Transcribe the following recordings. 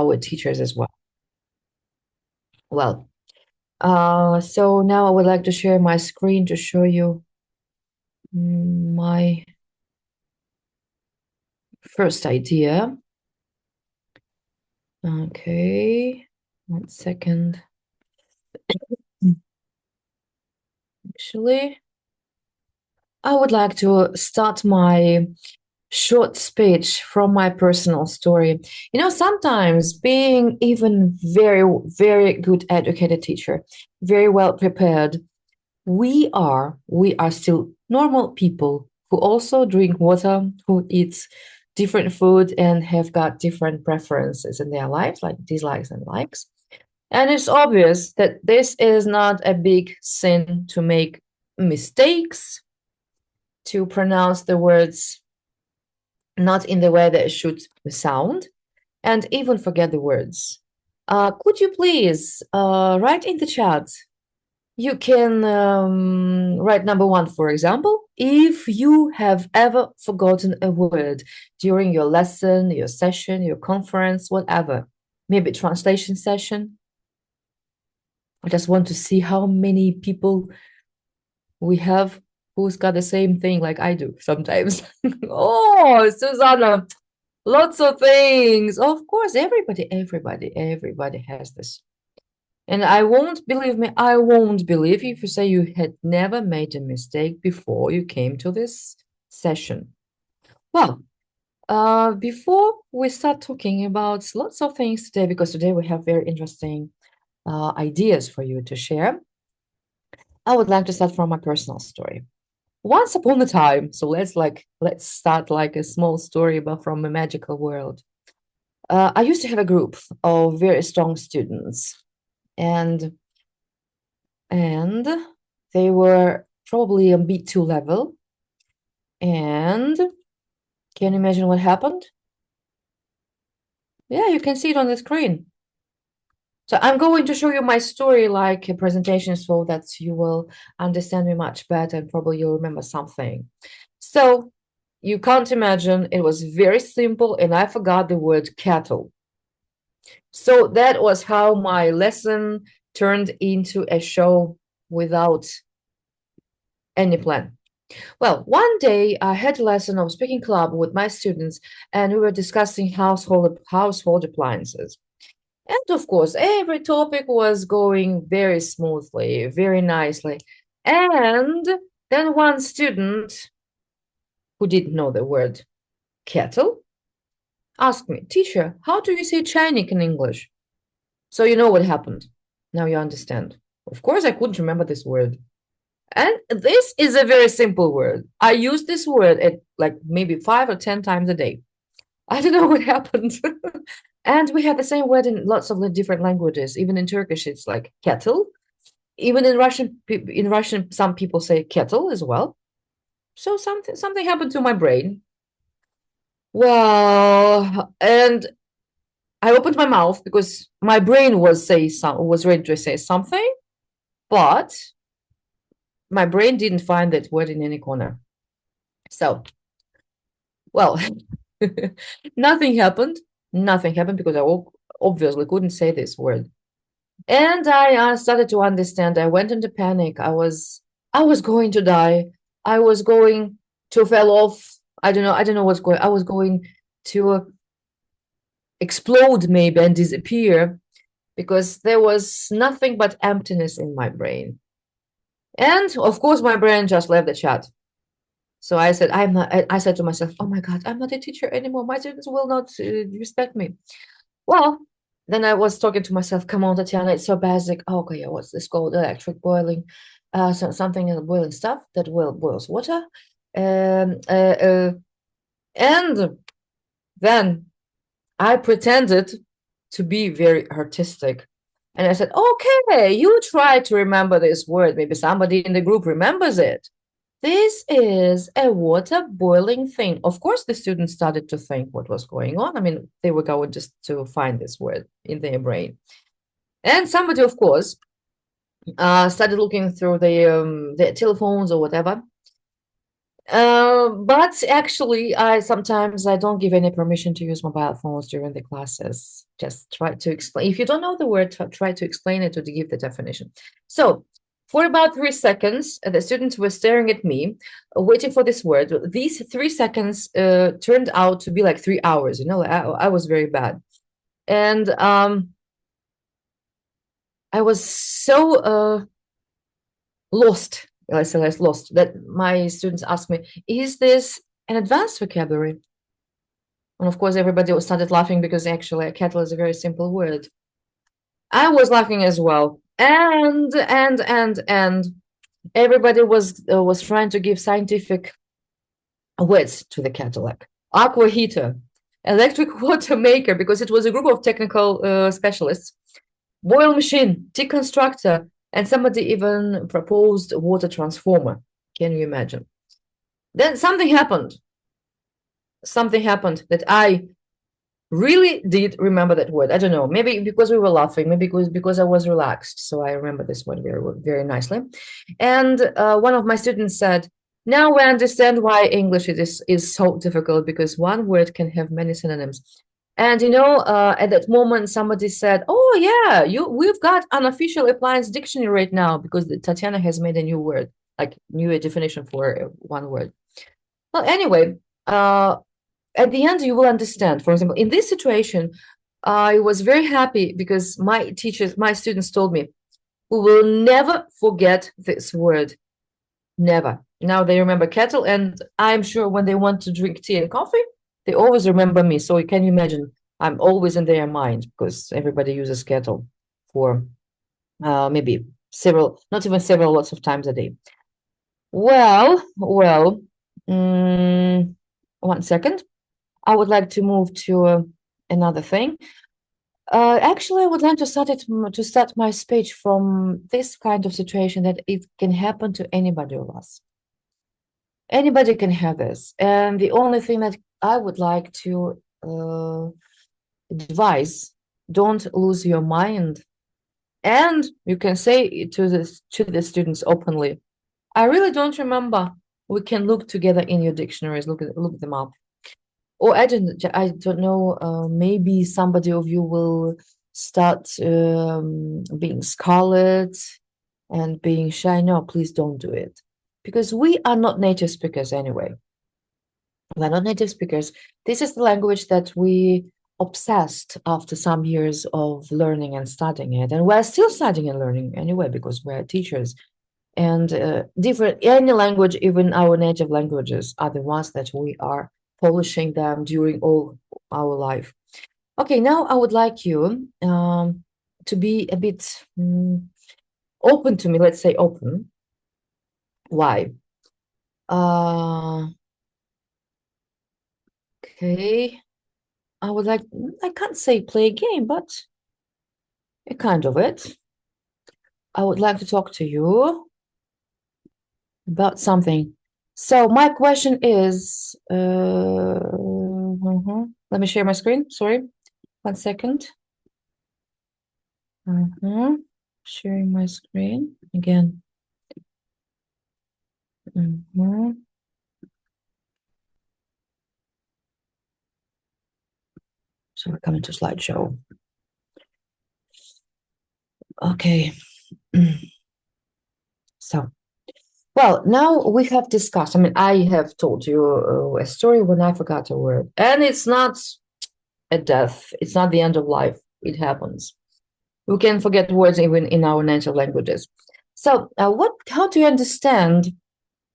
our teachers as well. Well, so now I would like to share my screen to show you my first idea. Okay, 1 second. Actually, I would like to start my short speech from my personal story. Sometimes being even very, very good educated teacher, very well prepared, we are still normal people who also drink water, who eat different food and have got different preferences in their lives, like dislikes and likes. And it's obvious that this is not a big sin to make mistakes, to pronounce the words not in the way that it should sound, and even forget the words. Could you please write in the chat? You can write number one, for example, if you have ever forgotten a word during your lesson, your session, your conference, whatever, maybe translation session. I just want to see how many people we have who's got the same thing like I do sometimes. Oh, Susanna, lots of things. Of course, everybody has this. And I won't believe if you say you had never made a mistake before you came to this session. Well, before we start talking about lots of things today, because today we have very interesting ideas for you to share, I would like to start from my personal story. Once upon a time, so let's start like a small story about from a magical world. I used to have a group of very strong students, and and they were probably on B2 level. And can you imagine what happened? Yeah, you can see it on the screen. So I'm going to show you my story like a presentation so that you will understand me much better and probably you'll remember something. So you can't imagine, it was very simple and I forgot the word cattle. So that was how my lesson turned into a show without any plan. Well, one day I had a lesson of speaking club with my students, and we were discussing household appliances. And of course, every topic was going very smoothly, very nicely. And then one student who didn't know the word kettle asked me, Teacher, how do you say Chinese in English? So you know what happened. Now you understand. Of course, I couldn't remember this word. And this is a very simple word. I use this word at like maybe 5 or 10 times a day. I don't know what happened. And we have the same word in lots of different languages. Even in Turkish, it's like kettle. Even in Russian, some people say kettle as well. So something happened to my brain. Well, and I opened my mouth because my brain was ready to say something, but my brain didn't find that word in any corner. So, well, nothing happened. Nothing happened because I obviously couldn't say this word. And I started to understand. I went into panic. I was going to die. I was going to fell off. I don't know what's going. I was going to explode maybe and disappear because there was nothing but emptiness in my brain. And of course, my brain just left the chat. So I said, I'm not. I said to myself, "Oh my God, I'm not a teacher anymore. My students will not respect me." Well, then I was talking to myself, come on, Tatiana, it's so basic. Oh, okay, yeah, what's this called? Electric boiling. So something in the boiling stuff that will boils water. Um, uh, uh, and then I pretended to be very artistic. And I said, okay, you try to remember this word. Maybe somebody in the group remembers it. This is a water boiling thing. Of course, the students started to think what was going on. I mean, they were going just to find this word in their brain. And somebody, of course, started looking through their telephones or whatever. But actually, I sometimes I don't give any permission to use mobile phones during the classes. Just try to explain. If you don't know the word, try to explain it or to give the definition. So, for about 3 seconds, the students were staring at me, waiting for this word. These 3 seconds turned out to be like 3 hours. You know, I was very bad, and I was so lost. Let's say less lost that my students asked me, "Is this an advanced vocabulary?" And of course, everybody started laughing because actually a kettle is a very simple word. I was laughing as well. And everybody was trying to give scientific words to the kettle, like aqua heater, electric water maker, because it was a group of technical specialists, boil machine, tea constructor, and somebody even proposed water transformer. Can you imagine? Then something happened. Something happened that I really did remember that word. I don't know, maybe because we were laughing, maybe because I was relaxed. So I remember this one very, very nicely. And one of my students said, now we understand why English is so difficult, because one word can have many synonyms. And at that moment, somebody said, "Oh yeah, we've got unofficial appliance dictionary right now because Tatiana has made a new word, like new definition for one word." Well, anyway, at the end, you will understand. For example, in this situation, I was very happy because my students told me, we will never forget this word. Never. Now they remember kettle, and I'm sure when they want to drink tea and coffee, they always remember me. So you can imagine I'm always in their mind because everybody uses kettle for maybe several, not even several, lots of times a day. Well, 1 second. I would like to move to another thing. Actually, I would like to start my speech from this kind of situation that it can happen to anybody of us. Anybody can have this, and the only thing that I would like to advise: don't lose your mind. And you can say to the students openly, "I really don't remember. We can look together in your dictionaries. Look them up." Or I don't know, maybe somebody of you will start being scarlet and being shy. No, please don't do it. Because we are not native speakers anyway. We're not native speakers. This is the language that we obsessed after some years of learning and studying it. And we're still studying and learning anyway, because we're teachers. And any language, even our native languages, are the ones that we are polishing them during all our life. Okay, now I would like you to be a bit open to me. Let's say open. Why? Okay, I can't say play a game, but a kind of it. I would like to talk to you about something. So my question is, let me share my screen. Sorry, 1 second. Sharing my screen again. So we're coming to slideshow. Okay. So, well, now we have discussed. I mean, I have told you a story when I forgot a word, and it's not a death. It's not the end of life. It happens. We can forget words even in our native languages. So, how do you understand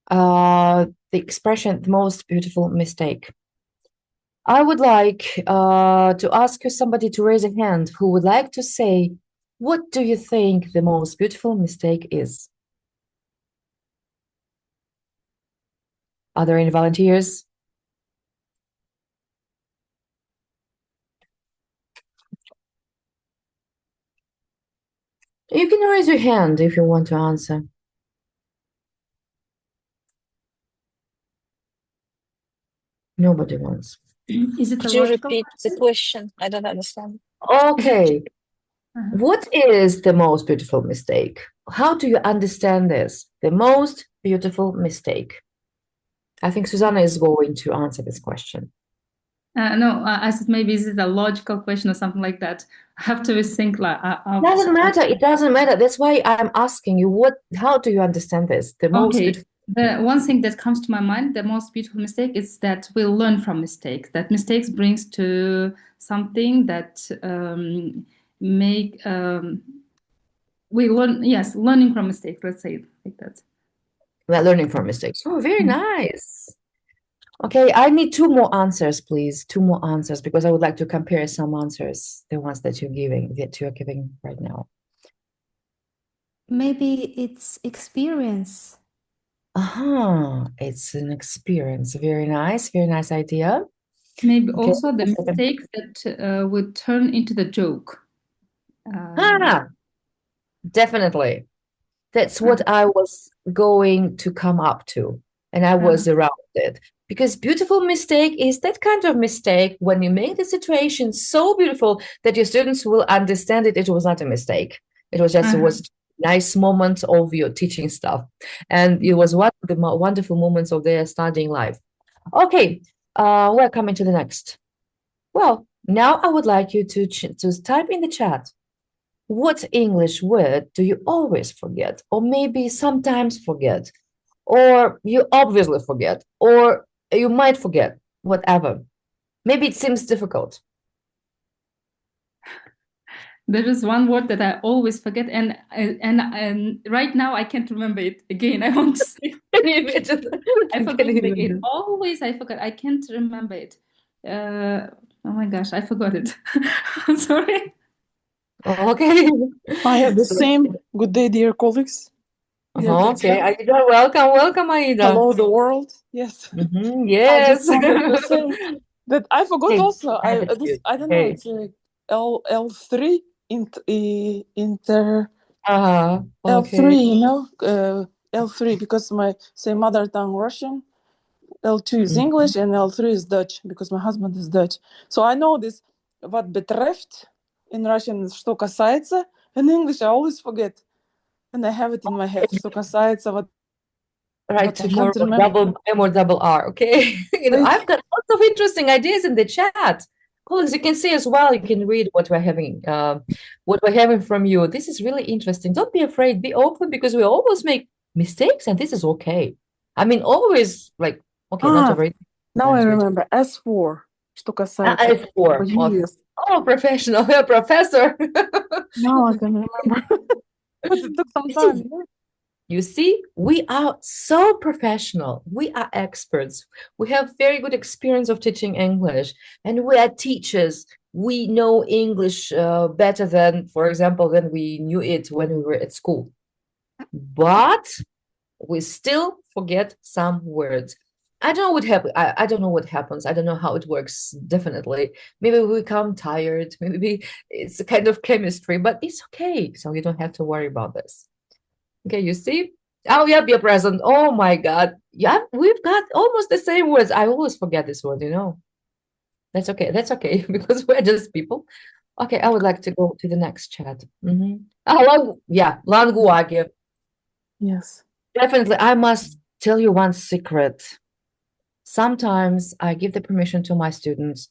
the expression "the most beautiful mistake"? I would like to ask you somebody to raise a hand who would like to say, what do you think the most beautiful mistake is? Are there any volunteers? You can raise your hand if you want to answer. Nobody wants. Is it a Could you logical repeat the question? question? I don't understand. Okay. What is the most beautiful mistake? How do you understand this? The most beautiful mistake. I think Susanna is going to answer this question. No, I said maybe this is a logical question or something like that. I have to think like Doesn't matter. It doesn't matter. That's why I'm asking you, how do you understand this? The most okay. beautiful. The one thing that comes to my mind, the most beautiful mistake is that we learn from mistakes. That mistakes brings to something that make we learn. Yes, learning from mistakes. Let's say it like that. Well, learning from mistakes. Oh, very Mhm. nice. Okay, I need two more answers, please. Two more answers because I would like to compare some answers, the ones that you're giving right now. Maybe it's experience. It's an experience. Very nice idea. Maybe Okay, also the a second. mistakes that would turn into the joke. Uh, Ah, definitely. That's uh, what I was going to come up to, and I uh, was around it. Because beautiful mistake is that kind of mistake when you make the situation so beautiful that your students will understand it. It was not a mistake. It uh, was a nice moment of your teaching stuff, and it was one of the wonderful moments of their studying life. Okay, we're coming to the next. Well, now I would like you to type in the chat. What English word do you always forget, or maybe sometimes forget, or you obviously forget, or you might forget, whatever? Maybe it seems difficult. there is one word that I always forget, and right now I can't remember it again. I want to say Can you imagine? I Can forgot you it again. imagine? Always I forgot. I can't remember it. Oh my gosh, I forgot it. I'm sorry. Oh, okay. I have the So, same. Good day, dear colleagues. Yeah, okay, Aida, welcome, welcome, Aida. hello, the world. Yes, I just Yes. wanted to say that I forgot Okay, also. attitude. I don't know. Okay. It's like L3 inter L3. Okay. L3 because my say mother tongue Russian. L2 is Mhm. English and L3 is Dutch because my husband is Dutch. So I know this. What betreft in Russian is что касается. In English, I always forget. And I have it in my head. Что касается, Right, but I tomorrow, can't remember. double M or double R. Okay. I've got lots of interesting ideas in the chat. Colleagues, you can see as well, you can read what we're having from you. This is really interesting. Don't be afraid, be open because we always make mistakes and this is okay. I mean, always like, okay, not Ah, over now I language. remember. S4, что касается. As for, Yes. oh, professional, professor. Now I can remember. But it took some You see, time. You see, we are so professional. We are experts. We have very good experience of teaching English, and we are teachers. We know English better than, for example, than we knew it when we were at school. But we still forget some words. I don't know what happen. I don't know what happens. I don't know how it works. Definitely, maybe we become tired. Maybe it's a kind of chemistry, but it's okay. So you don't have to worry about this. Okay, you see? Oh, yeah, be present. Oh my God. Yeah, we've got almost the same words. I always forget this word, you know. That's okay. That's okay because we're just people. Okay, I would like to go to the next chat. Language. Yes. Definitely, I must tell you one secret. Sometimes I give the permission to my students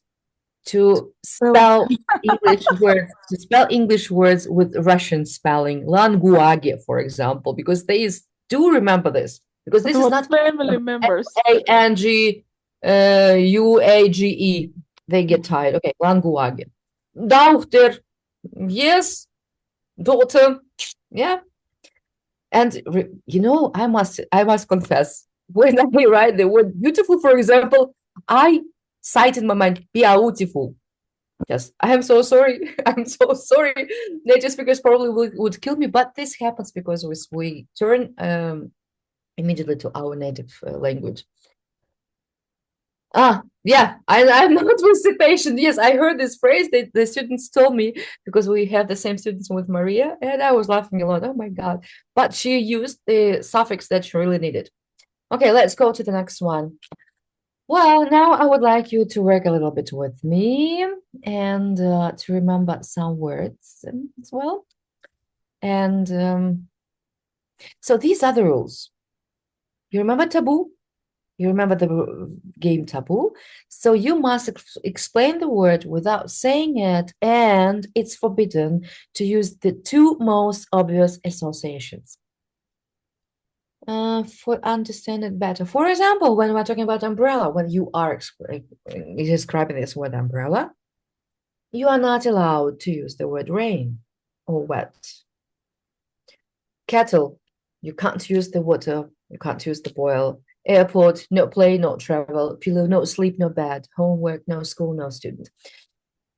to Well, spell English words with Russian spelling, language, for example, because they do remember this, because but this is what not family members? Anguage, Uage. They get tired. Okay, language. Daughter, yes, daughter, yeah. And I must confess, when I write the word beautiful, for example, I cite in my mind beautiful. Yes, I am so sorry. I'm so sorry. Native speakers probably would kill me, but this happens because we turn immediately to our native language. Yeah, I'm not with citation. Yes, I heard this phrase that the students told me because we have the same students with Maria, and I was laughing a lot. Oh my God. But she used the suffix that she really needed. Okay, let's go to the next one. Well, now I would like you to work a little bit with me and to remember some words as well. And so these are the rules. You remember taboo? You remember the game Taboo? So you must explain the word without saying it, and it's forbidden to use the two most obvious associations. For understand it better. For example, when we're talking about umbrella, when you are describing this word umbrella, you are not allowed to use the word rain or wet. Kettle, you can't use the water, you can't use the boil. Airport, no play, no travel. Pillow, no sleep, no bed. Homework, no school, no student.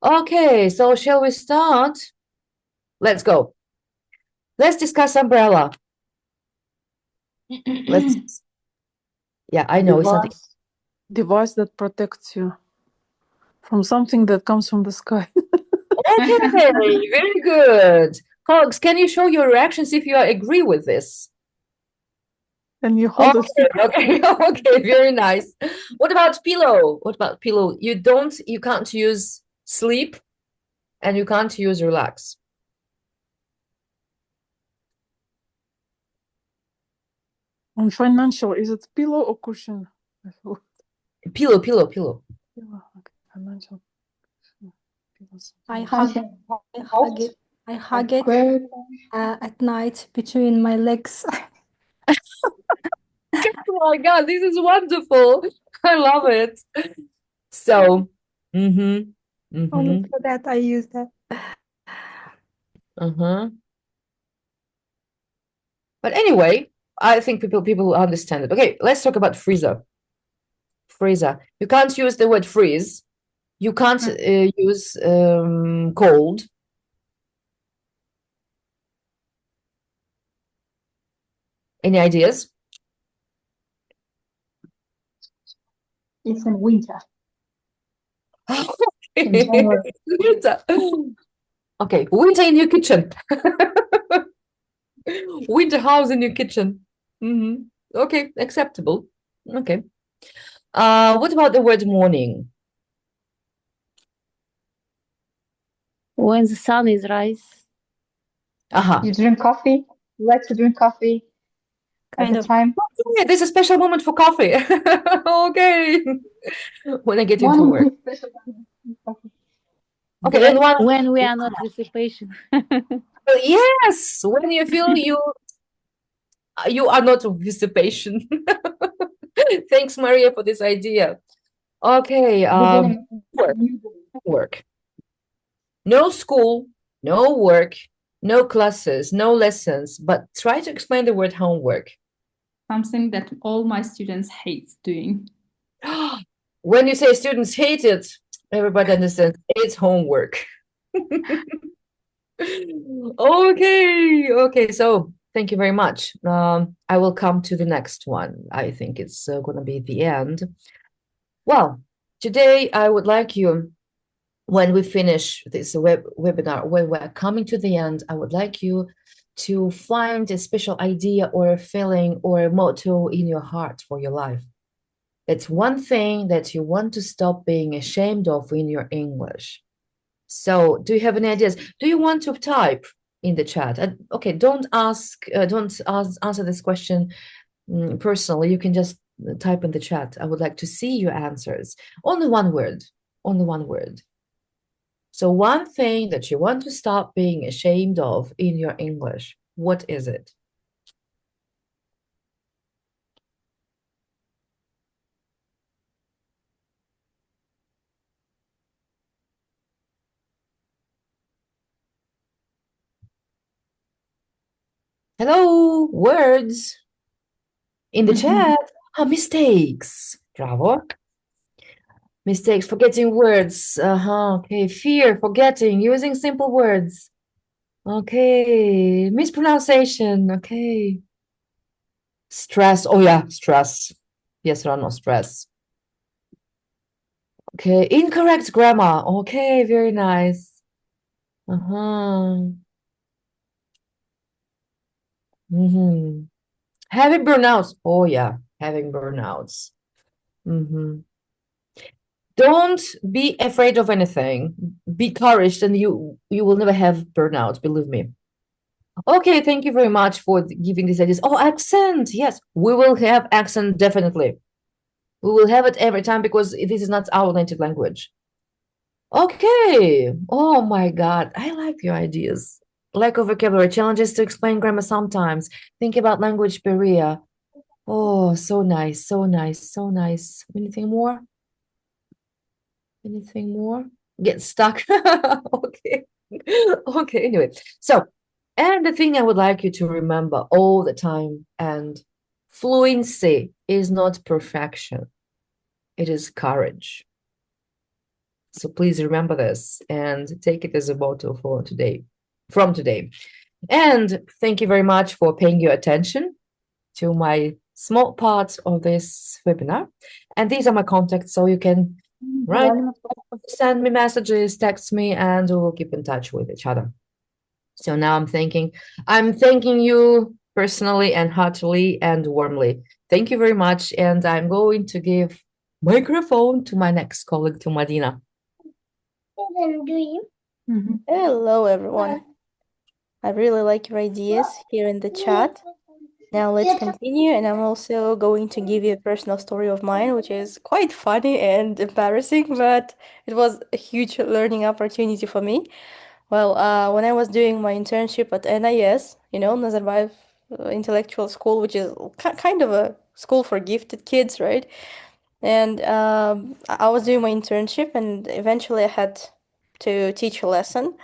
Okay, so shall we start? Let's go. Let's discuss umbrella. Let's, yeah, I know it's not. Device that protects you from something that comes from the sky. Okay, very good. Cogs, can you show your reactions if you agree with this? And you hold it. Okay, okay, very nice. What about pillow? What about pillow? You can't use sleep and you can't use relax. On financial, is it pillow or cushion? Pillow. Pillow, okay. Financial. I hug it. I hug it at night between my legs. Oh my God, this is wonderful. I love it. So, Only for that I use that. But anyway, I think people understand it. Okay, let's talk about freezer. Freezer. You can't use the word freeze. You can't use cold. Any ideas? It's in winter. Winter. Okay, winter in your kitchen. Winter house in your kitchen. Okay, acceptable. Okay. What about the word morning? When the sun is rise. You drink coffee. You like to drink coffee at the time. Yeah, there's a special moment for coffee. Okay. When I get into Morning work. special moment for coffee. Okay, and one When we are not with the patient. yes, when you feel you are not with the patient. Thanks, Maria, for this idea. Okay, Beginning work. No school, no work, no classes, no lessons, but try to explain the word homework. Something that all my students hate doing. When you say students hate it, everybody understands it's homework. Okay, so thank you very much. I will come to the next one. I think it's going to be the end. Well, today I would like you, when we finish this webinar, when we're coming to the end, I would like you to find a special idea or a feeling or a motto in your heart for your life. It's one thing that you want to stop being ashamed of in your English. So do you have any ideas? Do you want to type in the chat? Okay, don't answer this question personally. You can just type in the chat. I would like to see your answers. Only one word. So one thing that you want to stop being ashamed of in your English, what is it? Hello, words in the chat. Mistakes. Bravo. Mistakes, forgetting words. Okay, fear, forgetting, using simple words. Okay, mispronunciation. Okay. Stress. Oh yeah, stress. Yes, Rano, stress. Okay, incorrect grammar. Okay, very nice. Having burnouts. Oh yeah, having burnouts. Don't be afraid of anything. Be courage, and you will never have burnout, believe me. Okay, thank you very much for giving these ideas. Oh, accent. Yes, we will have accent definitely. We will have it every time because this is not our native language. Okay. Oh my God. I like your ideas. Lack of vocabulary, challenges to explain grammar sometimes. Think about language barrier. Oh, so nice, so nice, so nice. Anything more? Anything more? Get stuck. Okay. Okay, anyway. So, and the thing I would like you to remember all the time, and fluency is not perfection. It is courage. So please remember this and take it as a motto for today, from today. And thank you very much for paying your attention to my small part of this webinar. And these are my contacts, so you can write, send me messages, text me, and we will keep in touch with each other. So now I'm thanking you personally and heartily and warmly. Thank you very much. And I'm going to give microphone to my next colleague, to Madina. Hello, everyone. I really like your ideas here in the chat. Now let's continue, and I'm also going to give you a personal story of mine, which is quite funny and embarrassing, but it was a huge learning opportunity for me. Well, when I was doing my internship at NIS, Nazarbayev Intellectual School, which is kind of a school for gifted kids, right? And I was doing my internship, and eventually I had to teach a lesson.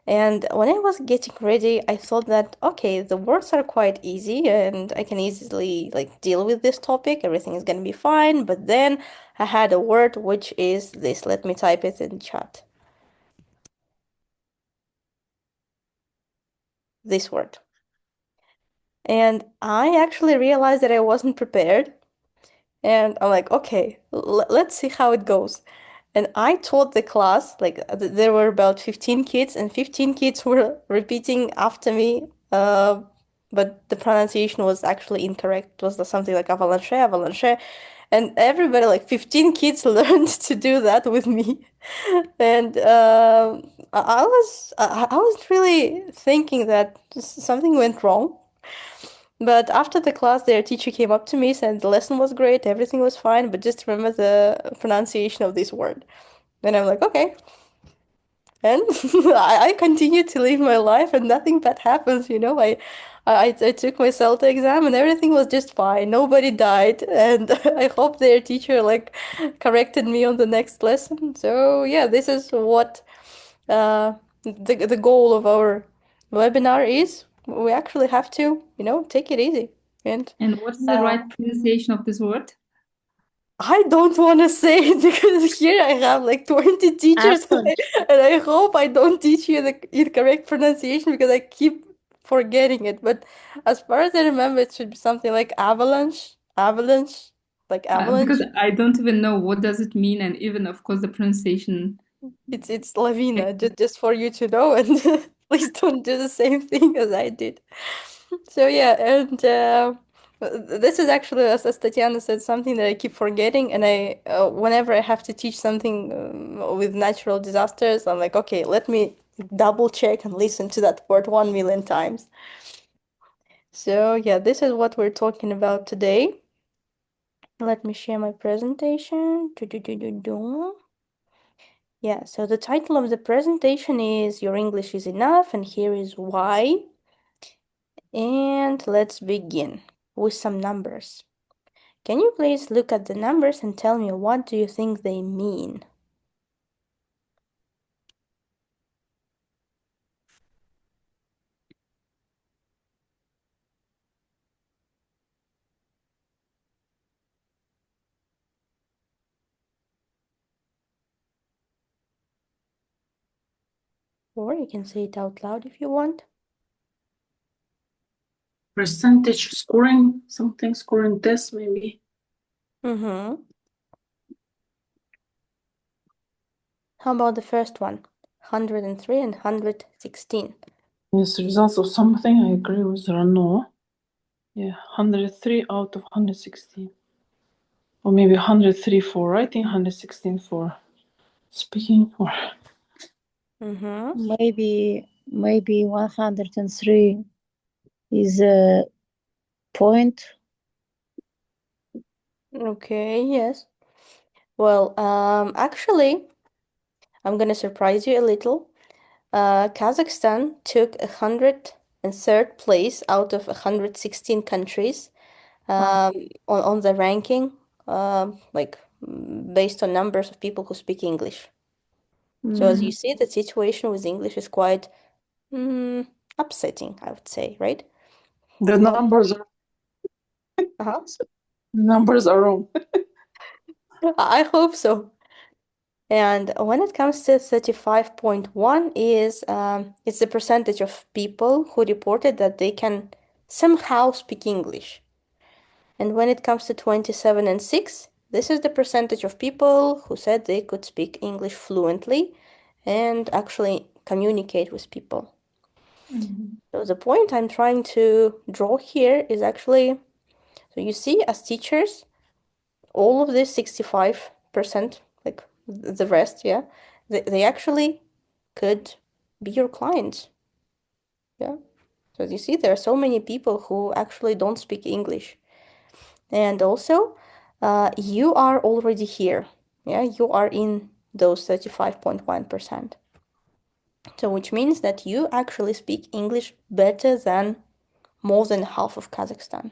And when I was getting ready, I thought that, okay, the words are quite easy and I can easily deal with this topic. Everything is going to be fine. But then I had a word, which is this. Let me type it in chat. This word. And I actually realized that I wasn't prepared. And I'm like, okay, let's see how it goes. And I taught the class, there were about 15 kids, and 15 kids were repeating after me, but the pronunciation was actually incorrect. It was something like avalanche, avalanche. And everybody, 15 kids learned to do that with me. And I was really thinking that something went wrong. But after the class, their teacher came up to me, said the lesson was great, everything was fine, but just remember the pronunciation of this word. And I'm like, okay. And I continue to live my life, and nothing bad happens, I took my CELTA exam, and everything was just fine. Nobody died, and I hope their teacher corrected me on the next lesson. So yeah, this is what the goal of our webinar is. We actually have to, take it easy. And what is the right pronunciation of this word? I don't want to say it because here I have 20 teachers, and I hope I don't teach you the incorrect pronunciation because I keep forgetting it. But as far as I remember, it should be something like avalanche, avalanche. Because I don't even know what does it mean, and even of course the pronunciation. It's lavina, just for you to know, and please don't do the same thing as I did. So yeah, and this is actually, as Tatiana said, something that I keep forgetting, and I whenever I have to teach something with natural disasters, I'm like, okay, let me double check and listen to that word 1 million times. So yeah, this is what we're talking about today. Let me share my presentation. Yeah, so the title of the presentation is Your English is Enough, and here is why. And let's begin with some numbers. Can you please look at the numbers and tell me what do you think they mean? Or you can say it out loud if you want. Percentage scoring, something scoring test maybe. How about the first one? 103 and 116. Yes, results of something. I agree with Rano. Yeah, 103 out of 116. Or maybe 103 for writing, 116 for speaking. Or Maybe 103 is a point. Okay, yes. Well, actually, I'm gonna surprise you a little. Kazakhstan took 103rd place out of 116 countries on the ranking, based on numbers of people who speak English. So as you see, the situation with English is quite upsetting, I would say, right? The numbers are Uh-huh. the numbers are wrong. I hope so. And when it comes to 35.1 is it's the percentage of people who reported that they can somehow speak English. And when it comes to 27 and 6, this is the percentage of people who said they could speak English fluently and actually communicate with people. So the point I'm trying to draw here is actually, so you see, as teachers, all of this 65%, like the rest, yeah, they actually could be your clients. Yeah. So you see, there are so many people who actually don't speak English. And also, you are already here. Yeah, you are in those 35.1%. So which means that you actually speak English better than more than half of Kazakhstan,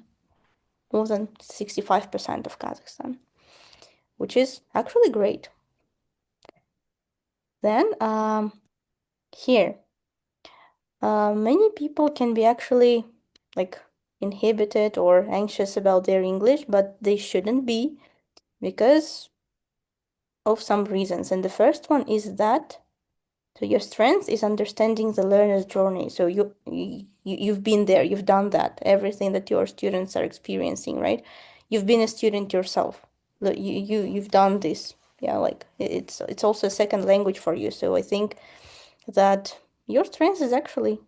more than 65% of Kazakhstan, which is actually great. Then here, many people can be actually like inhibited or anxious about their English, but they shouldn't be because of some reasons. And the first one is that so your strength is understanding the learner's journey. So you've been there, you've done that, everything that your students are experiencing, right? You've been a student yourself. You've done this. Yeah, like it's also a second language for you. So I think that your strength is actually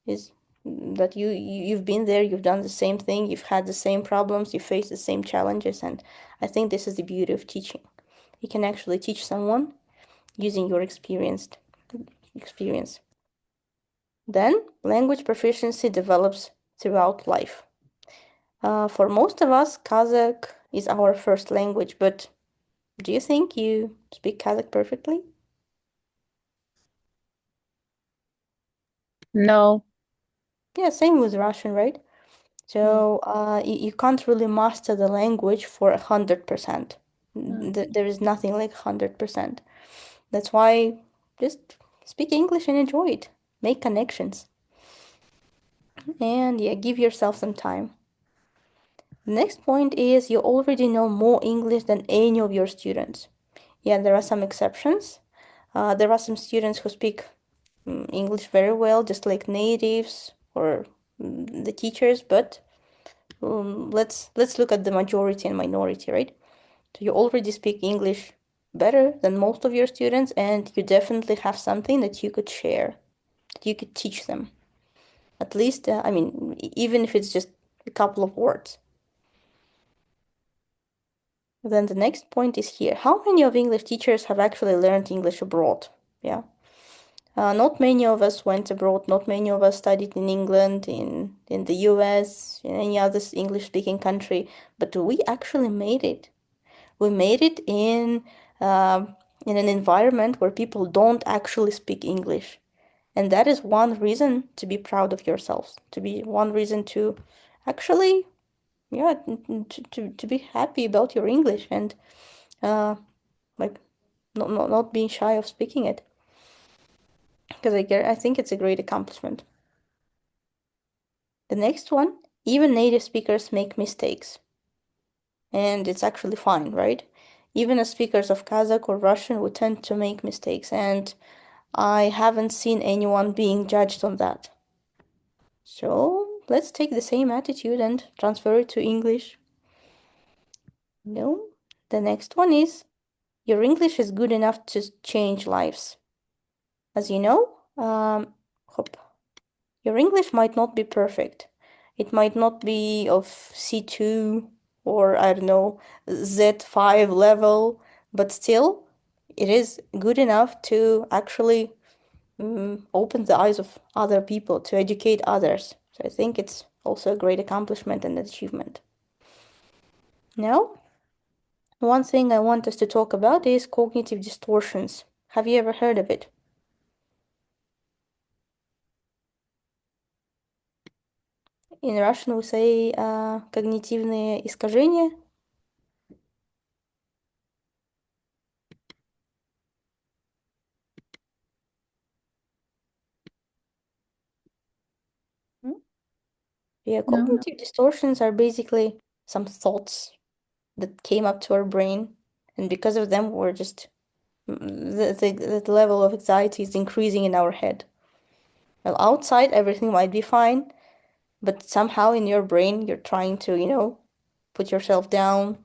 is that you've been there, you've done the same thing, you've had the same problems, you face the same challenges, and I think this is the beauty of teaching. You can actually teach someone using your experience. Then language proficiency develops throughout life. For most of us, Kazakh is our first language, but do you think you speak Kazakh perfectly? No. Yeah, same with Russian, right? So you can't really master the language for 100%. There is nothing like 100%. That's why just speak English and enjoy it. Make connections. And yeah, give yourself some time. The next point is you already know more English than any of your students. Yeah, there are some exceptions. There are some students who speak English very well, just like natives or the teachers, but let's look at the majority and minority, right? So you already speak English better than most of your students, and you definitely have something that you could share, that you could teach them. At least, even if it's just a couple of words. Then the next point is here. How many of English teachers have actually learned English abroad? Yeah. Not many of us went abroad. Not many of us studied in England, in the US, in any other English-speaking country. But we actually made it. We made it in an environment where people don't actually speak English. And that is one reason to be proud of yourselves, to be one reason to actually, yeah, to be happy about your English and like not being shy of speaking it. Because I think it's a great accomplishment. The next one, even native speakers make mistakes. And it's actually fine, right? Even as speakers of Kazakh or Russian, we tend to make mistakes. And I haven't seen anyone being judged on that. So let's take the same attitude and transfer it to English. No. The next one is, your English is good enough to change lives. As you know, your English might not be perfect. It might not be of C2 or, I don't know, Z5 level, but still, it is good enough to actually open the eyes of other people, to educate others. So I think it's also a great accomplishment and achievement. Now, one thing I want us to talk about is cognitive distortions. Have you ever heard of it? In Russian we say когнитивные искажения. Yeah, cognitive distortions are basically some thoughts that came up to our brain, and because of them, we're just the level of anxiety is increasing in our head. Well, outside everything might be fine, but somehow in your brain you're trying to, you know, put yourself down,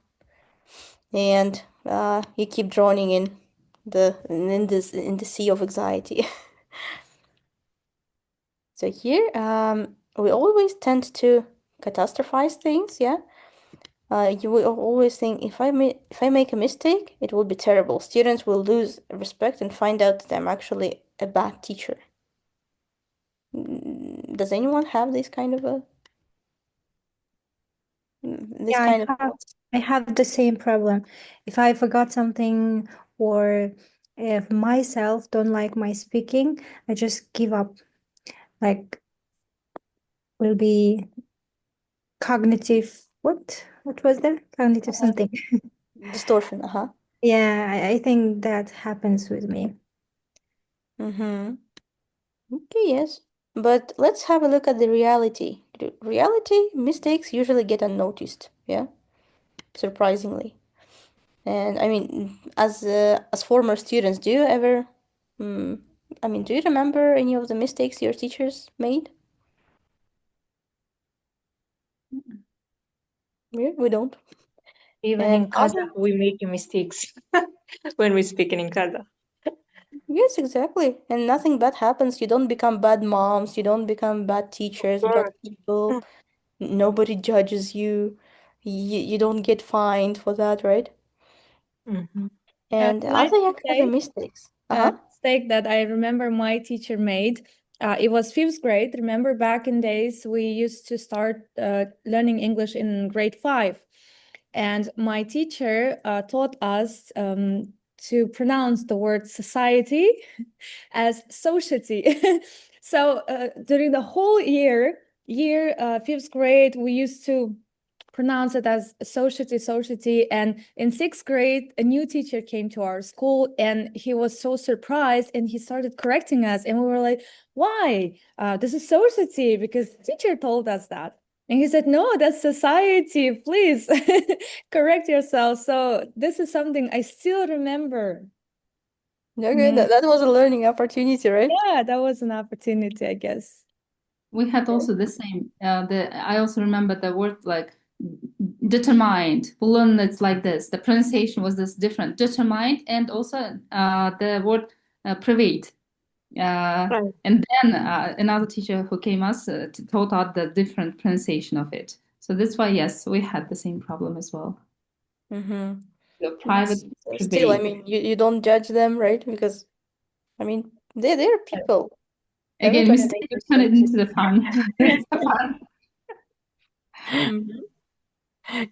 and you keep drowning in the sea of anxiety. So here, we always tend to catastrophize things, yeah. You will always think if I make a mistake, it will be terrible. Students will lose respect and find out that I'm actually a bad teacher. Does anyone have this kind of a I have the same problem. If I forgot something or if myself don't like my speaking, I just give up. Like will be cognitive what was that? Cognitive something. Distortion, Yeah, I think that happens with me. Okay, yes. But let's have a look at the reality. Reality, mistakes usually get unnoticed, yeah? Surprisingly. And I mean, as former students, do you ever, do you remember any of the mistakes your teachers made? We don't. Even in Kazakh, we make mistakes when we speak in Kazakh. Yes, exactly. And nothing bad happens. You don't become bad moms. You don't become bad teachers, bad people. Nobody judges you. You don't get fined for that, right? And are they actually mistakes? Mistake that I remember my teacher made. It was 5th grade. Remember back in days, we used to start learning English in grade 5. And my teacher taught us to pronounce the word society as society. So during the whole year, 5th grade, we used to pronounce it as society. And in 6th grade, a new teacher came to our school and he was so surprised and he started correcting us. And we were like, why? This is society because teacher told us that. And he said, no, that's society. Please correct yourself. So this is something I still remember. Okay, that was a learning opportunity, right? Yeah, that was an opportunity, I guess. We had also the same. I also remember the word like determined. We learned it's like this. The pronunciation was this different. Determined, and also the word private. And then another teacher who came us taught us the different pronunciation of it. So that's why, yes, we had the same problem as well. The private. Still, I mean, you don't judge them, right? Because, I mean, they're people. Again, mistake turn it into the fun.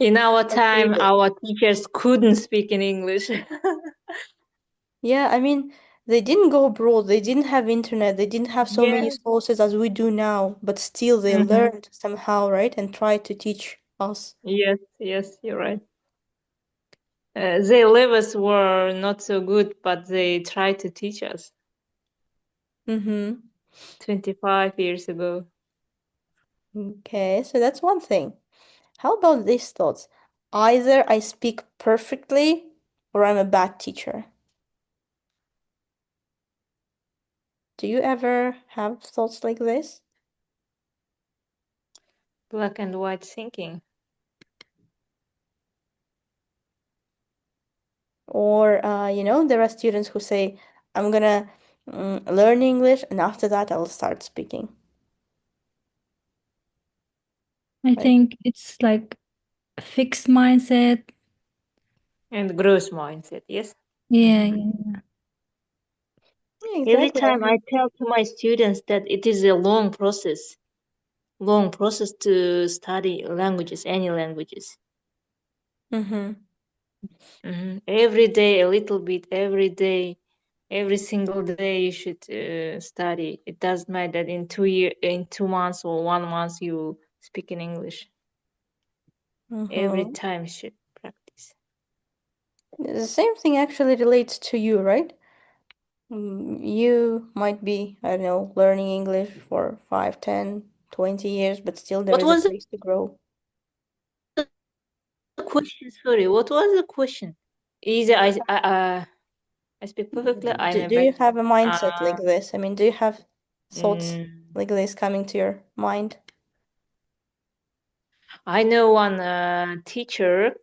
In our time, our teachers couldn't speak in English. Yeah, I mean, they didn't go abroad, they didn't have internet, they didn't have so many sources as we do now, but still they learned somehow, right? And tried to teach us. Yes, you're right. Their levels were not so good, but they tried to teach us. 25 years ago. Okay, so that's one thing. How about these thoughts? Either I speak perfectly or I'm a bad teacher. Do you ever have thoughts like this? Black and white thinking. Or, there are students who say, I'm gonna learn English and after that I'll start speaking. I think it's like a fixed mindset. And growth mindset, yes? Yeah. Exactly. Every time I tell to my students that it is a long process to study languages, any languages. Every day, a little bit, every day, every single day you should study. It doesn't matter that in 2 months or 1 month you speak in English. Every time you should practice. The same thing actually relates to you, right? You might be, I don't know, learning English for 5, 10, 20 years, but still there What is a was the place to grow. question? Sorry, what was the question? Either I speak perfectly. I'm Do you never. have a mindset like this? I mean, do you have thoughts Mm, like this coming to your mind? I know one teacher.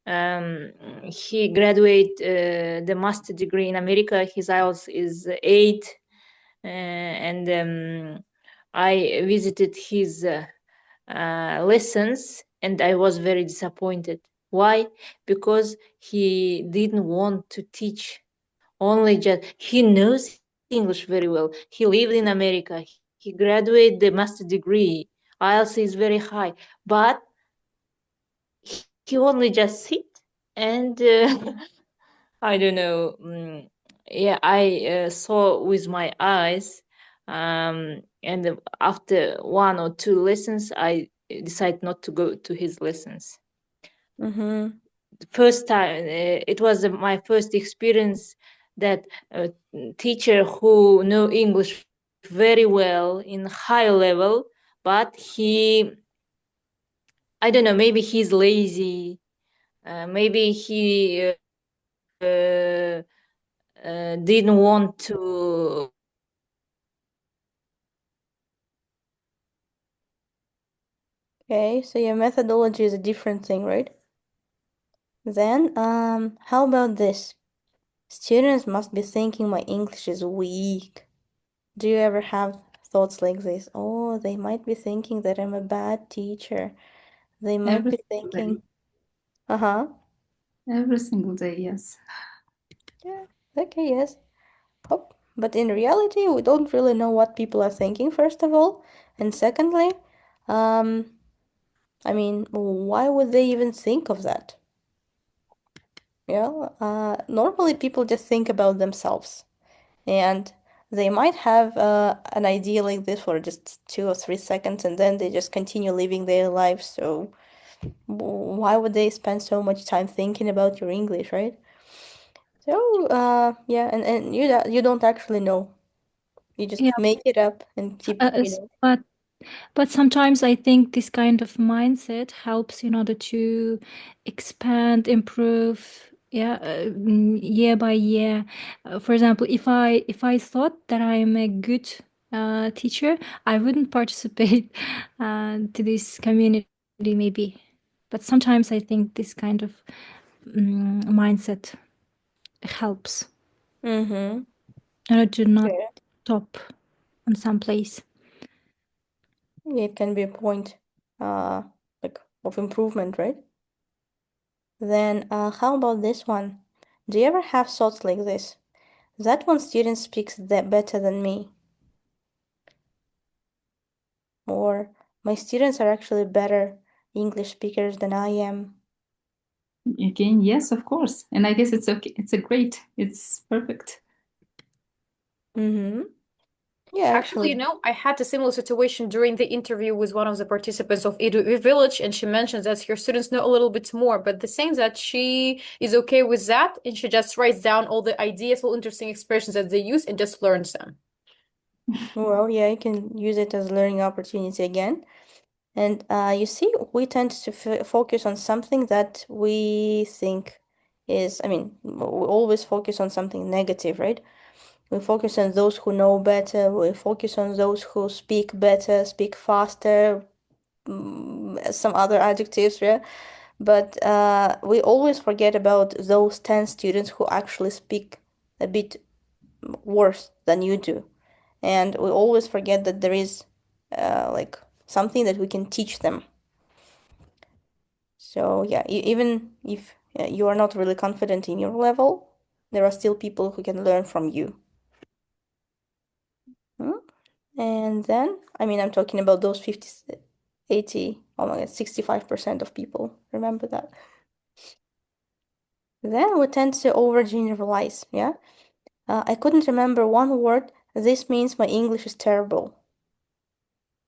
He graduated the master degree in America. His IELTS is 8, and I visited his lessons, and I was very disappointed. Why? Because he didn't want to teach. Only just he knows English very well. He lived in America. He graduated the master degree. IELTS is very high, but he only just sit and I don't know. Yeah, I saw with my eyes, and after 1 or 2 lessons, I decided not to go to his lessons. Mm-hmm. The first time, it was my first experience that a teacher who know English very well in high level, but I don't know, maybe he's lazy, maybe he didn't want to. Okay, so your methodology is a different thing, right? Then, how about this? Students must be thinking my English is weak. Do you ever have thoughts like this? Oh, they might be thinking that I'm a bad teacher. They might Every be single day. thinking, uh-huh. Every single day, yes. Yeah, okay, yes. Oh, but in reality, we don't really know what people are thinking, first of all. And secondly, I mean, why would they even think of that? Yeah, normally people just think about themselves. And they might have an idea like this for just 2 or 3 seconds, and then they just continue living their lives. So why would they spend so much time thinking about your English, right? So yeah, and you don't actually know. You just Yeah, make it up and keep, but sometimes I think this kind of mindset helps in order to expand, improve, year by year. For example, if I thought that I am a good teacher, I wouldn't participate to this community maybe. But sometimes I think this kind of mindset helps Mm-hmm. in order to not Yeah. stop on some place. It can be a point like of improvement, right? Then how about this one? Do you ever have thoughts like this? That one student speaks better than me. Or my students are actually better English speakers than I am. Again, yes, of course. And I guess it's okay. It's perfect. Mm-hmm. Yeah, Actually, I had a similar situation during the interview with one of the participants of Edu Village, and she mentioned that her students know a little bit more, but the saying that she is okay with that, and she just writes down all the ideas, all interesting expressions that they use, and just learns them. Well, yeah, you can use it as a learning opportunity again. And you see, we tend to focus on something that we think is, I mean, we always focus on something negative, right? We focus on those who know better, we focus on those who speak better, speak faster, some other adjectives, yeah. But we always forget about those 10 students who actually speak a bit worse than you do. And we always forget that there is like something that we can teach them. So yeah, even if you are not really confident in your level, there are still people who can learn from you. And then, I mean, I'm talking about those 50, 80, oh my God, 65% of people. Remember that. Then we tend to overgeneralize, yeah? I couldn't remember one word. This means my English is terrible.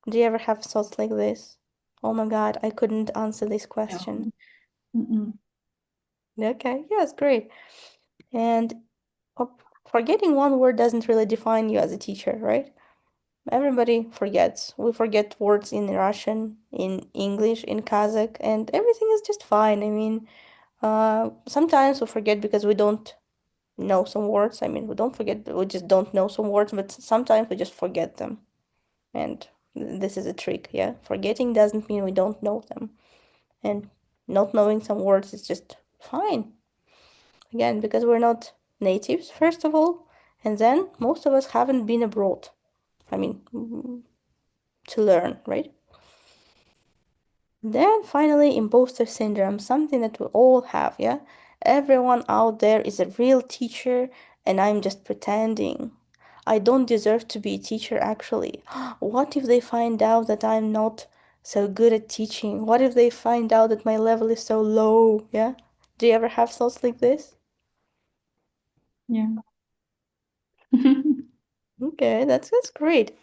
Do you ever have thoughts like this? Oh my God, I couldn't answer this question. Okay, yes, great. And forgetting one word doesn't really define you as a teacher, right? Everybody forgets. We forget words in Russian, in English, in Kazakh, and everything is just fine. I mean, sometimes we forget because we don't know some words. I mean, we don't forget, we just don't know some words, but sometimes we just forget them. And this is a trick, yeah? Forgetting doesn't mean we don't know them. And not knowing some words is just fine. Again, because we're not natives, first of all, and then most of us haven't been abroad. I mean, to learn, right? Then finally, imposter syndrome, something that we all have, yeah? Everyone out there is a real teacher, and I'm just pretending. I don't deserve to be a teacher, actually. What if they find out that I'm not so good at teaching? What if they find out that my level is so low, yeah? Do you ever have thoughts like this? Yeah. Okay, that's great.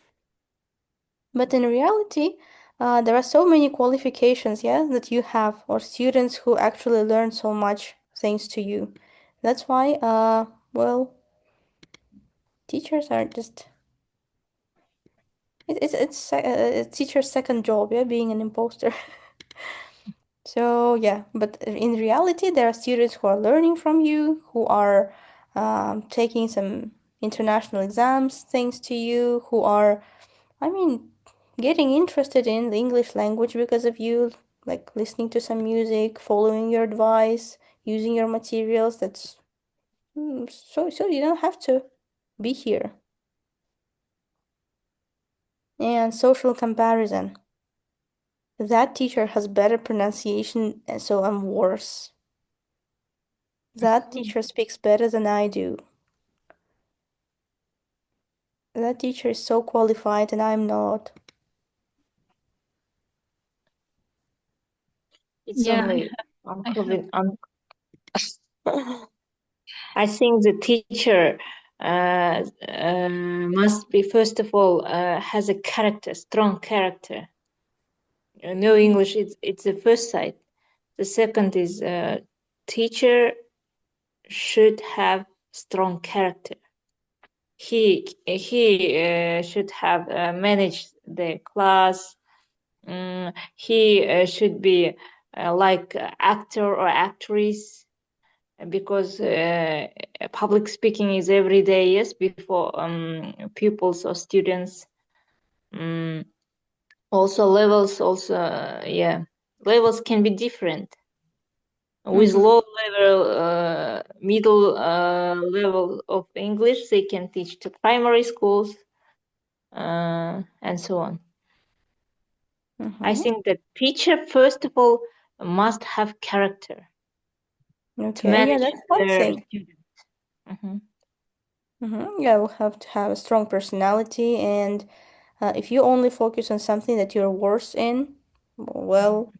But in reality, there are so many qualifications, yeah, that you have, or students who actually learn so much thanks to you. That's why, well, teachers are just it's a teacher's second job, yeah, being an imposter. So yeah, but in reality, there are students who are learning from you, who are taking some international exams thanks to you, who are, I mean, getting interested in the English language because of you, like listening to some music, following your advice, using your materials. That's so you don't have to be here. And social comparison. That teacher has better pronunciation, and so I'm worse. That teacher speaks better than I do. That teacher is so qualified and I'm not. It's Yeah, only I have. I think the teacher must be, first of all, has a character, strong character. No English, it's the first side. The second is teacher should have strong character. He should have managed the class. He should be like actor or actress, because public speaking is every day, yes, before pupils or students. Also levels, levels can be different. With low level, middle level of English, they can teach to primary schools, and so on. I think that teacher, first of all, must have character to Okay, yeah, manage that's one their thing. students. Yeah, we'll have to have a strong personality, and if you only focus on something that you're worse in, well,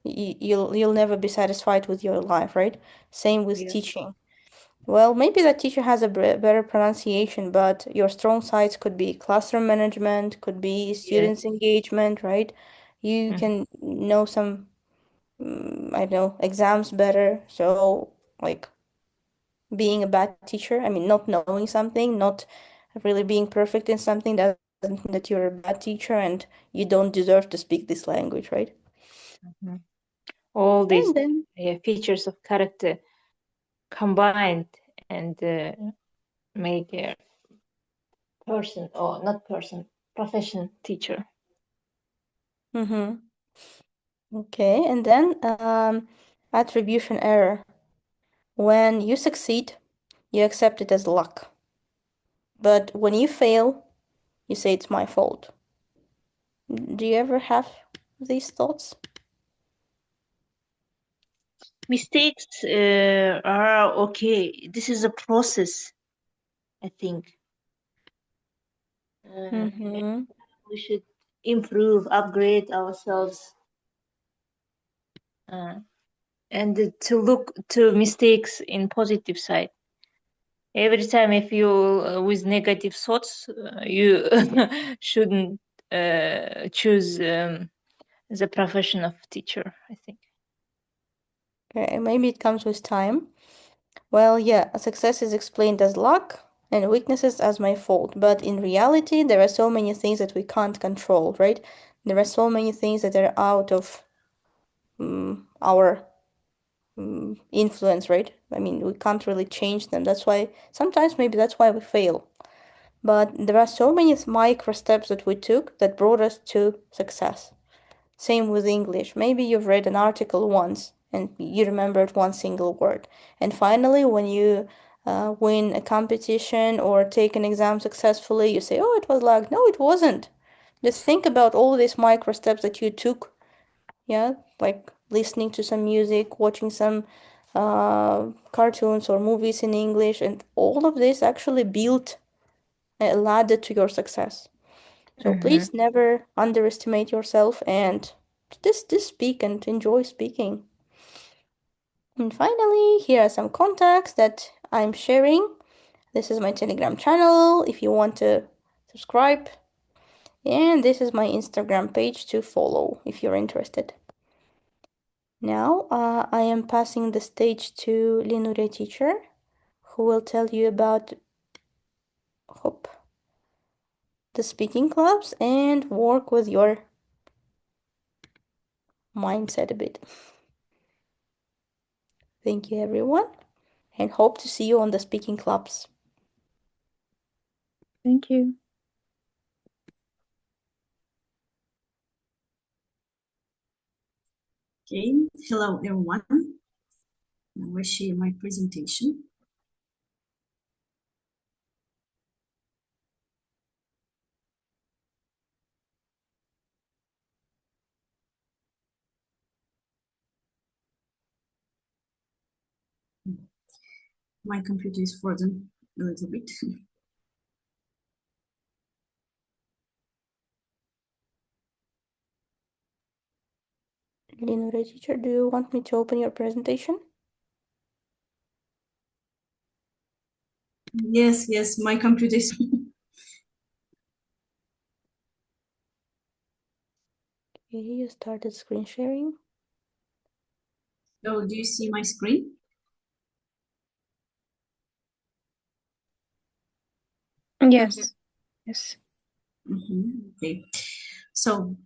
you'll never be satisfied with your life, right? Same with Yeah. teaching. Well, maybe that teacher has a better pronunciation, but your strong sides could be classroom management, could be students' engagement, right? You can know some, I don't know, exams better. So, like, being a bad teacher, I mean, not knowing something, not really being perfect in something doesn't mean that you're a bad teacher and you don't deserve to speak this language, right? All these And then, features of character combined and make a person, or not person, professional teacher. Okay, and then attribution error. When you succeed, you accept it as luck. But when you fail, you say it's my fault. Do you ever have these thoughts? Mistakes are okay. This is a process, I think. We should improve, upgrade ourselves. and to look to mistakes in positive side. Every time if you with negative thoughts, you shouldn't choose the profession of teacher, I think. Okay, maybe it comes with time. Well, yeah, success is explained as luck and weaknesses as my fault. But in reality, there are so many things that we can't control, right? There are so many things that are out of our influence, right? I mean, we can't really change them. That's why sometimes maybe that's why we fail. But there are so many micro steps that we took that brought us to success. Same with English. Maybe you've read an article once and you remembered one single word. And finally, when you win a competition or take an exam successfully, you say, oh, it was luck. No, it wasn't. Just think about all these micro steps that you took. Yeah, like listening to some music, watching some cartoons or movies in English, and all of this actually built a ladder to your success. So please never underestimate yourself and just speak and enjoy speaking. And finally, here are some contacts that I'm sharing. This is my Telegram channel if you want to subscribe. And this is my Instagram page to follow if you're interested. Now I am passing the stage to Linure teacher, who will tell you about the speaking clubs and work with your mindset a bit. Thank you, everyone, and hope to see you on the speaking clubs. Thank you. Okay, hello everyone. I will share my presentation. My computer is frozen a little bit. Linure teacher, do you want me to open your presentation? Yes, my computer is. Okay, you started screen sharing. So, do you see my screen? Yes. Yes. Okay. So,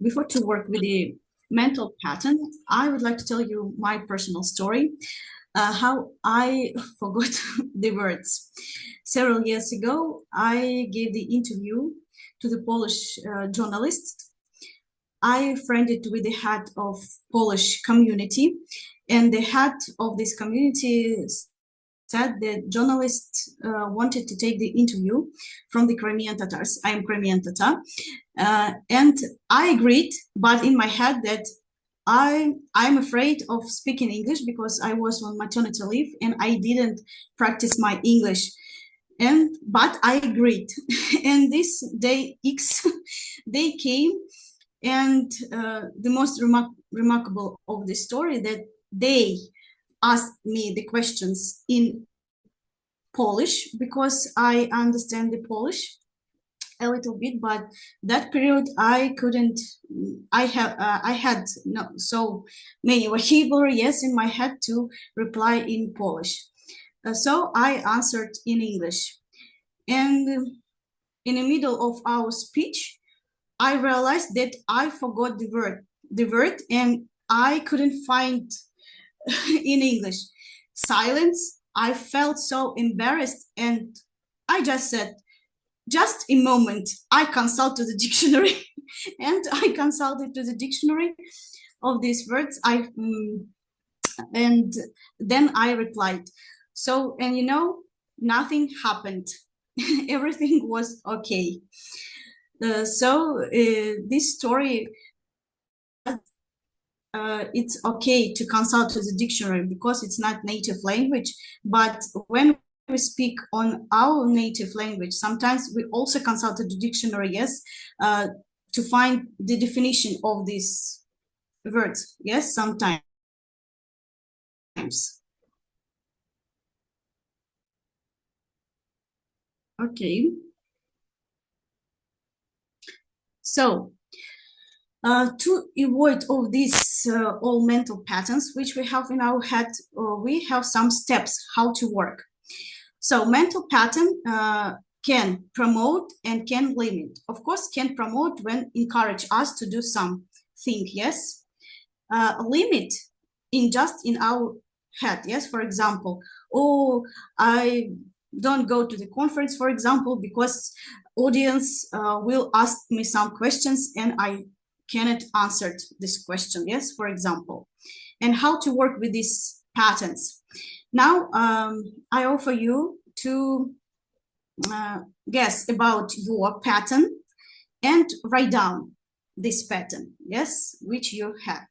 before to work with the mental pattern, I would like to tell you my personal story, how I forgot the words. Several years ago, I gave the interview to the Polish journalist. I friended with the head of Polish community, and the head of this community said the journalist wanted to take the interview from the Crimean Tatars. I am Crimean Tatar. And I agreed, but in my head that I'm afraid of speaking English because I was on maternity leave and I didn't practice my English. But I agreed. And this day X, they came, and the most remarkable of the story that they asked me the questions in Polish because I understand the Polish a little bit, but that period I couldn't. I had not so many vocabulary, yes, in my head to reply in Polish. So I answered in English, and in the middle of our speech, I realized that I forgot the word, and I couldn't find in English. Silence. I felt so embarrassed, and I just said, just a moment, I consulted the dictionary, and I consulted to the dictionary of these words. And then I replied. So, and you know, nothing happened. Everything was okay. This story, it's okay to consult the dictionary because it's not native language. But when we speak on our native language, sometimes we also consult the dictionary, yes, to find the definition of these words, yes, sometimes. Okay. So, to avoid all these all mental patterns which we have in our head, we have some steps how to work. So, mental pattern can promote and can limit. Of course, can promote when encourage us to do something, yes. Limit in our head, yes. For example, oh, I don't go to the conference, for example, because audience will ask me some questions and I cannot answer this question, yes, for example. And how to work with these patterns. Now, I offer you to guess about your pattern and write down this pattern, yes, which you have.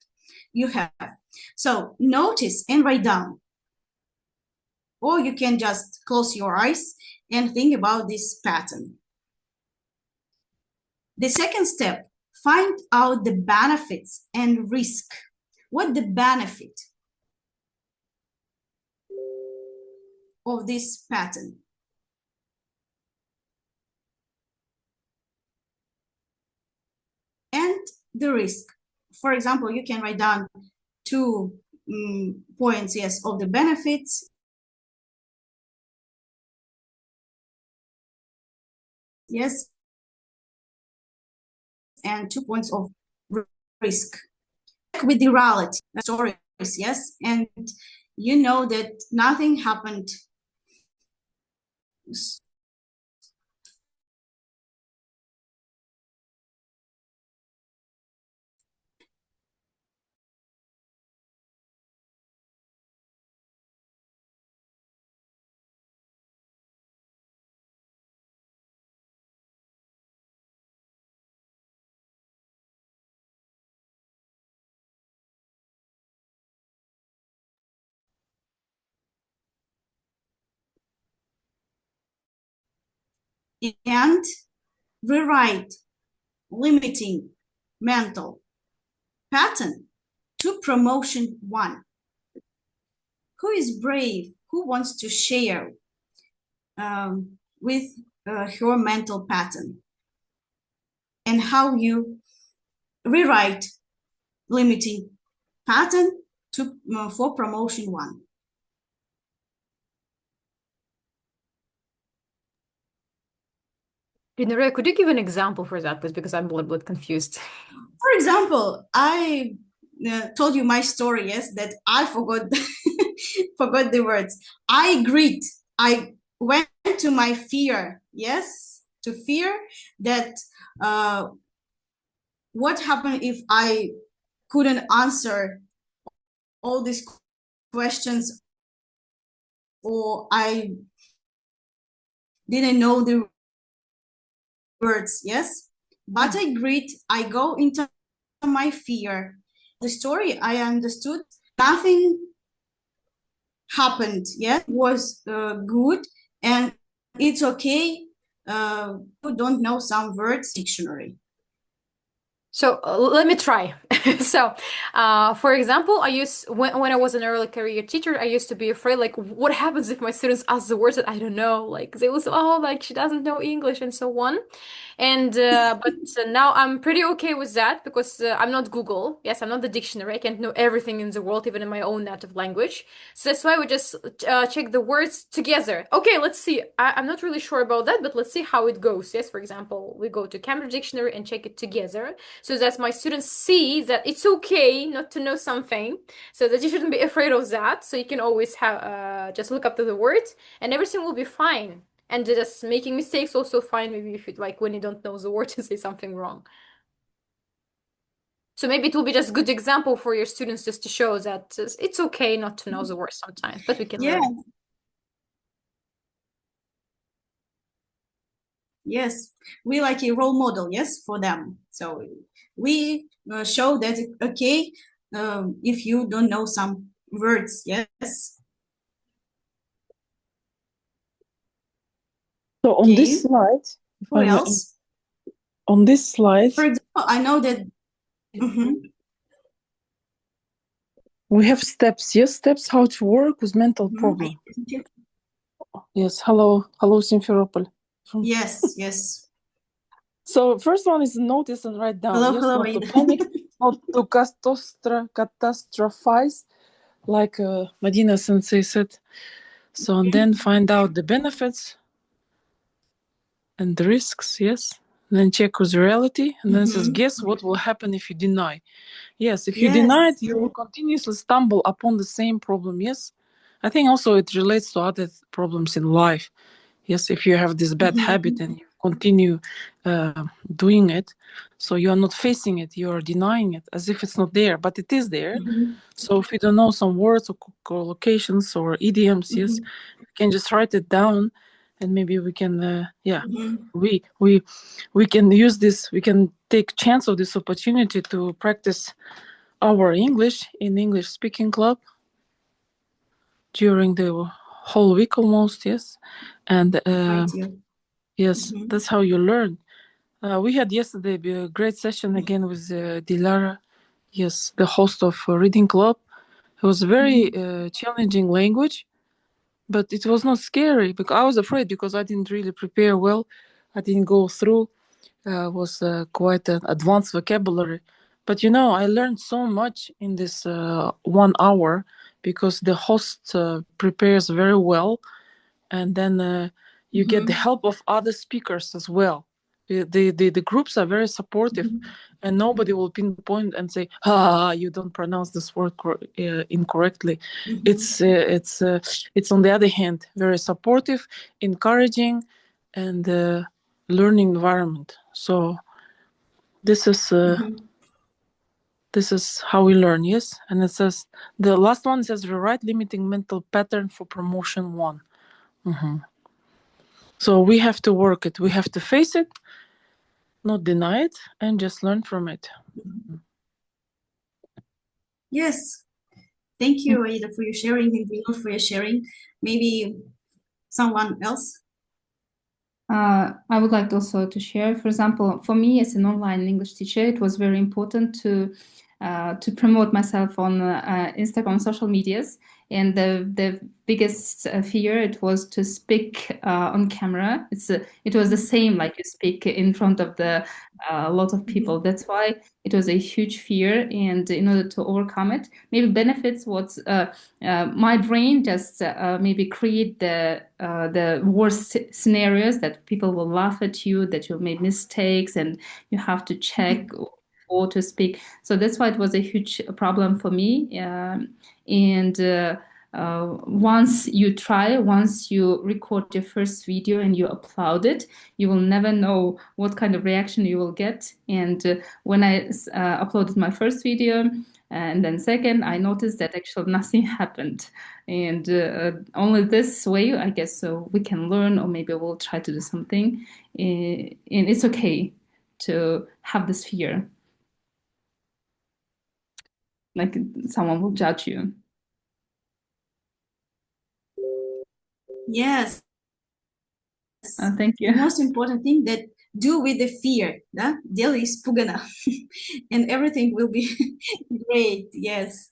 So notice and write down. Or you can just close your eyes and think about this pattern. The second step, find out the benefits and risk. What the benefit of this pattern? And the risk. For example, you can write down 2 points, yes, of the benefits. Yes. And 2 points of risk. With the reality stories, yes, and you know that nothing happened and rewrite limiting mental pattern to promotion 1. Who is brave? Who wants to share with her mental pattern and how you rewrite limiting pattern to for promotion 1? Nuria, could you give an example for that, please? Because I'm a little bit confused. For example, I told you my story, yes, that I forgot forgot the words. I agreed. I went to my fear, yes, to fear that what happened if I couldn't answer all these questions, or I didn't know the words, yes, but I agreed. I go into my fear. The story I understood, nothing happened, yeah, it was good, and it's okay. Who don't know some words dictionary. So let me try. So, for example, when I was an early career teacher, I used to be afraid, like, what happens if my students ask the words that I don't know? Like, they will say, oh, like, she doesn't know English and so on. And but now I'm pretty okay with that because I'm not Google. Yes, I'm not the dictionary. I can't know everything in the world, even in my own native language. So that's why we just check the words together. Okay, let's see. I'm not really sure about that, but let's see how it goes. Yes, for example, we go to Cambridge Dictionary and check it together, so that my students see that it's okay not to know something, so that you shouldn't be afraid of that. So you can always have just look up to the words, and everything will be fine. And just making mistakes also fine, maybe if you like when you don't know the word to say something wrong. So maybe it will be just a good example for your students just to show that it's okay not to know the word sometimes, but we can learn. Yes, we like a role model, yes, for them. So we show that, okay, if you don't know some words, yes. So on this slide, who else? On this slide, For example, I know that We have steps, yes, steps how to work with mental problem. Yes, hello, Simferopol. Yes, yes. So first one is notice and write down. Hello, Yes, hello, not to Aida. panic, not to catastrophize, like Medina Sensei said. So and then find out the benefits and the risks, yes. And then check with reality, and then it says, guess what will happen if you deny? Yes, if you deny it, you will continuously stumble upon the same problem, yes. I think also it relates to other problems in life. Yes, if you have this bad habit and you continue doing it, so you are not facing it, you are denying it as if it's not there, but it is there. So if you don't know some words or collocations or idioms, yes, you can just write it down, and maybe we can, we can use this, we can take chance of this opportunity to practice our English in English speaking club during the whole week almost, yes. And yes, that's how you learn. We had yesterday a great session again with Dilara, yes, the host of Reading Club. It was very challenging language, but it was not scary because I was afraid because I didn't really prepare well. I didn't go through. Was quite an advanced vocabulary. But I learned so much in this 1 hour because the host prepares very well, and then you get the help of other speakers as well. The groups are very supportive, and nobody will pinpoint and say, you don't pronounce this word incorrectly. It's on the other hand very supportive, encouraging, and learning environment. So this is how we learn, yes. And it says the last one says rewrite limiting mental pattern for promotion 1. So we have to work it. We have to face it, not deny it, and just learn from it. Yes. Thank you, Aida, for your sharing, and Vinod for your sharing. Maybe someone else? I would like also to share, for example, for me as an online English teacher, it was very important to promote myself on Instagram, social medias. And the biggest fear, it was to speak on camera. It was the same like you speak in front of a lot of people. That's why it was a huge fear. And in order to overcome it, maybe benefits what my brain just maybe create the worst scenarios that people will laugh at you, that you'll make mistakes, and you have to check or to speak. So that's why it was a huge problem for me. Once you record your first video and you upload it, you will never know what kind of reaction you will get. And when I uploaded my first video and then second, I noticed that actually nothing happened. And only this way, I guess, so we can learn, or maybe we'll try to do something. And it's okay to have this fear. Like someone will judge you. Yes. Thank you. The most important thing that do with the fear, делай испуганно, and everything will be great. Yes,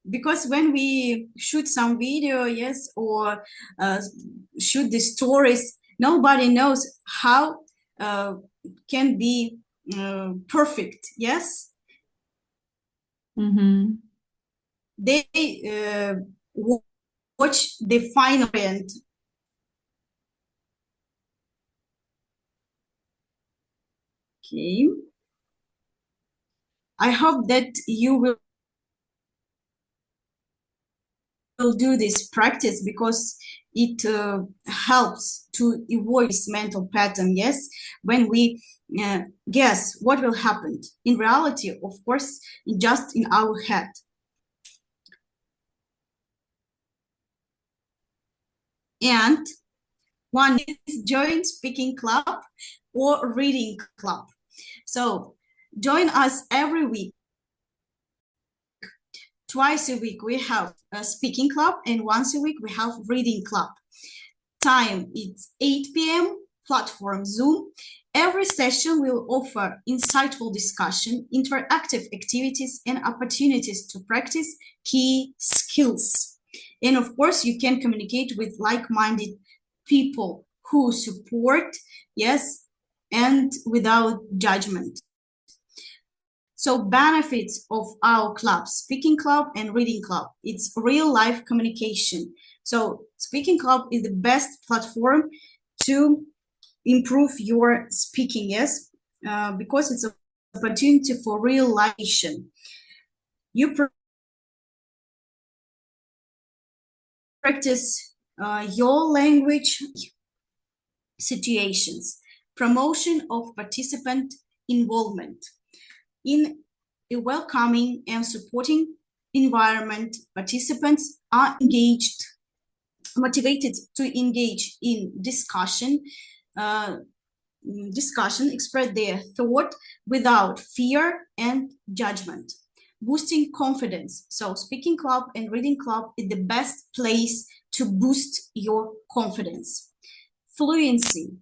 because when we shoot some video, yes, or shoot the stories, nobody knows how can be perfect. Yes. They watch the final end. Okay. I hope that you will do this practice because it helps to avoid this mental pattern. Yes, when we guess what will happen in reality, of course, just in our head. And one is join speaking club or reading club. So join us every week. Twice a week we have a speaking club, and once a week we have reading club. Time it's 8 p.m. platform Zoom, Every session will offer insightful discussion, interactive activities, and opportunities to practice key skills. And of course, you can communicate with like-minded people who support, yes, and without judgment. So benefits of our club, speaking club and reading club, it's real life communication. So speaking club is the best platform to improve your speaking, yes, because it's an opportunity for real life. You practice your language situations, promotion of participant involvement. In a welcoming and supporting environment, participants are engaged, motivated to engage in discussion, express their thought without fear and judgment, boosting confidence. So speaking club and reading club is the best place to boost your confidence. Fluency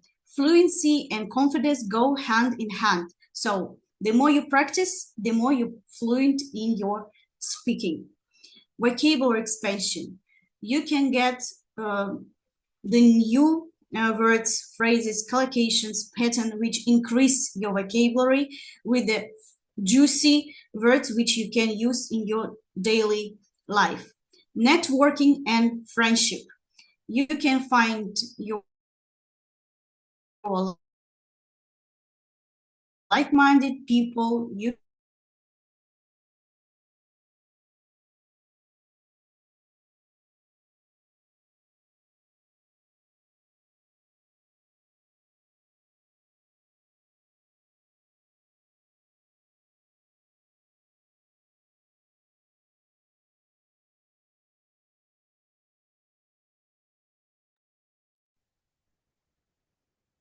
and confidence go hand in hand. So the more you practice, the more you're fluent in your speaking. Vocabulary expansion. You can get the new words, phrases, collocations, pattern, which increase your vocabulary with the juicy words which you can use in your daily life. Networking and friendship. You can find your like-minded people. You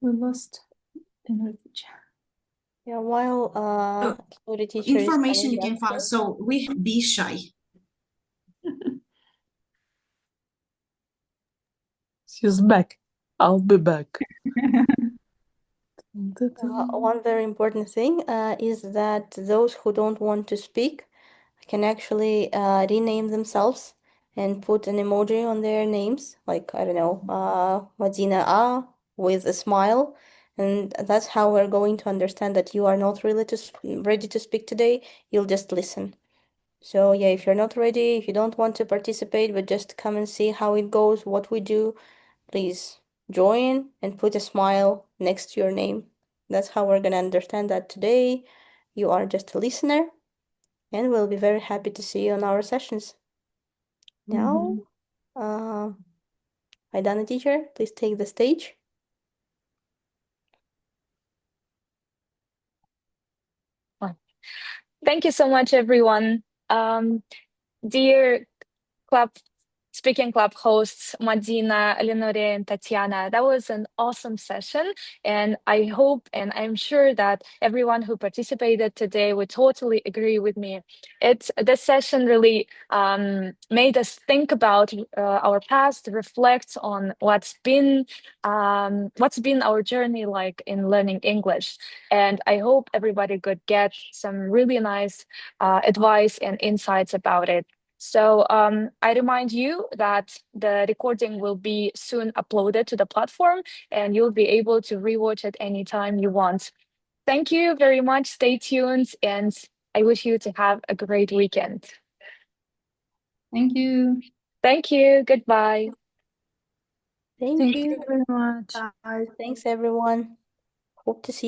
We lost another teacher. Yeah, while the teacher is information you coming can back. find. So we be shy. She's back. I'll be back. One very important thing is that those who don't want to speak can actually rename themselves and put an emoji on their names, like, I don't know, Madina A with a smile. And that's how we're going to understand that you are not really ready to speak today. You'll just listen. So yeah, if you're not ready, if you don't want to participate, but just come and see how it goes, what we do, please join and put a smile next to your name. That's how we're gonna understand that today you are just a listener, and we'll be very happy to see you on our sessions. Now, Aidana teacher, please take the stage. Thank you so much, everyone. Dear Speaking Club hosts, Madina, Lenore, and Tatiana, that was an awesome session. And I hope and I'm sure that everyone who participated today would totally agree with me. This session really made us think about our past, reflect on what's been our journey like in learning English. And I hope everybody could get some really nice advice and insights about it. So I remind you that the recording will be soon uploaded to the platform and you'll be able to rewatch it anytime you want. Thank you very much. Stay tuned and I wish you to have a great weekend. Thank you. Thank you. Goodbye. Thank you you very much. Thanks, everyone. Hope to see you